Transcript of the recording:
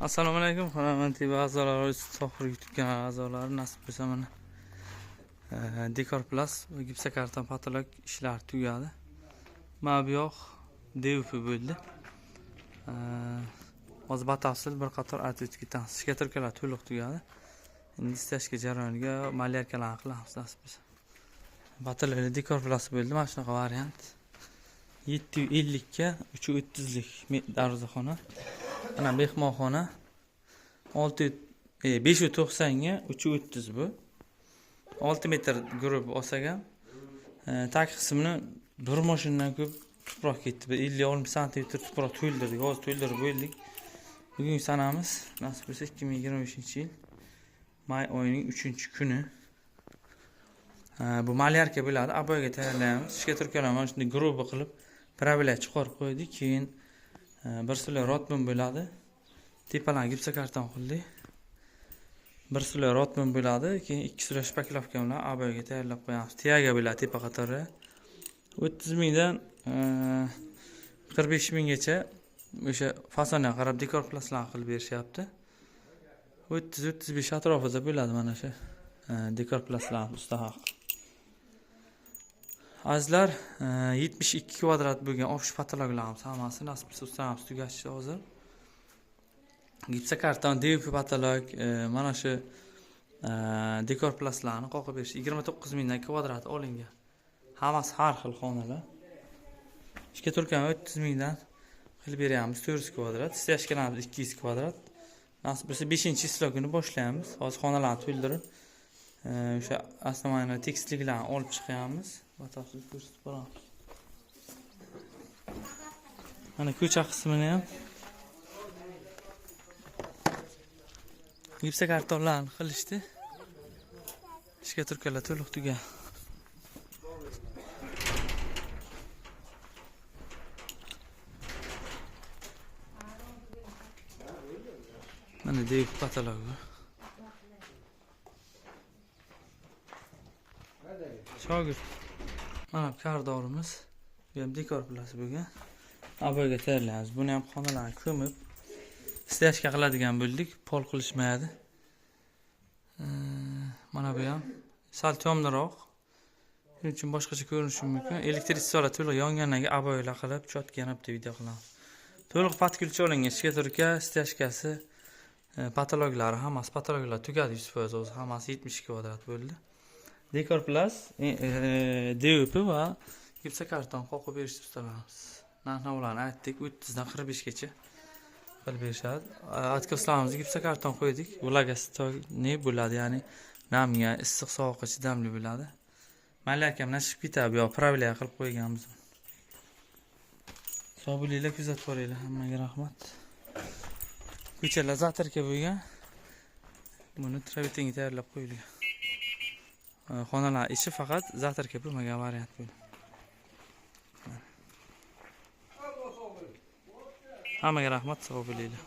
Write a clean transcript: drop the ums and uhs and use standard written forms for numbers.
Assalomu alaykum, hurmatli a'zolar, Sohir YouTube kanali a'zolari, nasib bo'lsa mana Dekor Plus va gipsokarton patolog ishlari tugadi. Mana bu yoq DUP bo'ldi. Hozir batafsil bir qator aytib ketamiz. Shkaturkalar to'liq tugadi. Endi istashga jarayoniga malyarkalarni qilamiz nasib bo'lsa. Patolog Dekor Plus bo'ldi. Mana shunaqa variant. 750 ga 330 lik darvozaxona. Ana mehmonxona 590 ga 330 bu. 6 metr grup olsak ham tag qismini bir mashinadan ko'p tuproq ketdi. 50-60 sm tuproq to'ldirdik. Hozir to'ldirib bo'ldik. Bugungi sanamiz nasib bo'lsa 2025-yil may oyining 3-kuni. Bu malyarka bo'ladi. Aboyaga tayyorlaymiz. Shkaturkalar mana shunday grup qilib pravila chiqarib qo'ydik. Keyin bir sular rotman bo'ladi. Tepalarga gipsokarton qildik. Bir sular rotman bo'ladi. Keyin 2 sular shpaklovka bilan aboyaga tayyorlab qo'yamiz. Tiyaga bo'ladi tepa qatori. 30 mingdan 45 minggacha o'sha fasonga qarab Dekor Pluslarni qilib berishyapti. 30-35 atrofida bo'ladi mana shu Dekor Pluslar mustahaq. Azizlar 72 kvadrat bo'lgan ofis patologlarimiz hammasi nasib bo'lsa ustamiz tugatishdi hozir. Gipsokarton, DUP patolog mana shu Dekor Pluslarni qoqib berish 29 mingdan kvadrat olingan. Hammasi har xil xonalar. Shkaturkani 30 mingdan qilib beramiz 400 kvadrat, stashkalarimiz 200 kvadrat. Nasib bo'lsa 5-islo kuni boshlaymiz. Hozir xonalarni to'ldirib o'sha asnomayni tekstliklarni olib chiqamiz. Batafsil ko'rsatib boramiz. Mana ko'cha qismini ham gipsokartonlarni qilishdi. Shkaturkalar to'liq tugan. Mana DUP patolog. Shogird. Mana kardorimiz. Bu ham Dekor Plus bo'lgan. Aboyaga tayyorlaymiz. Buni ham xonalarni ko'mib stashka qiladigan bo'ldik. Pol qilishmaydi. Mana bu ham sal tomliroq. Shuning uchun boshqacha ko'rinishi mumkin. Elektritsizlar to'liq yongandan keyin aboyalar qilib chotgan bitta video qilamiz. To'liq patkulcha olingan shkaturka, stashkasi, patologlari hammasi patologlar tugadi 100% o'zi hammasi 70 kvadrat bo'ldi. Dekor Plus, DUP va gipsokarton qoqib berishni ustalarimiz. Narx-navolarni aytdik, 30 dan 45 gacha qilib berishadi. Atkaslarimizga gipsokarton qo'ydik. Vlagastoniy bo'ladi, ya'ni namga, issiq sovuqqa chidamli bo'ladi. Malyakam nashib ketadi, yo pravila qilib qo'yganmiz. Sog' bo'linglar, kuzatib boringlar. Hammaga rahmat. Ko'chalar zatarka bo'lgan. Buni travetingga tayyorlab qo'yilgan. Xonalar ichi faqat zatarka bo'lmagan variant bu. Hammaga rahmat, sog' bo'linglar.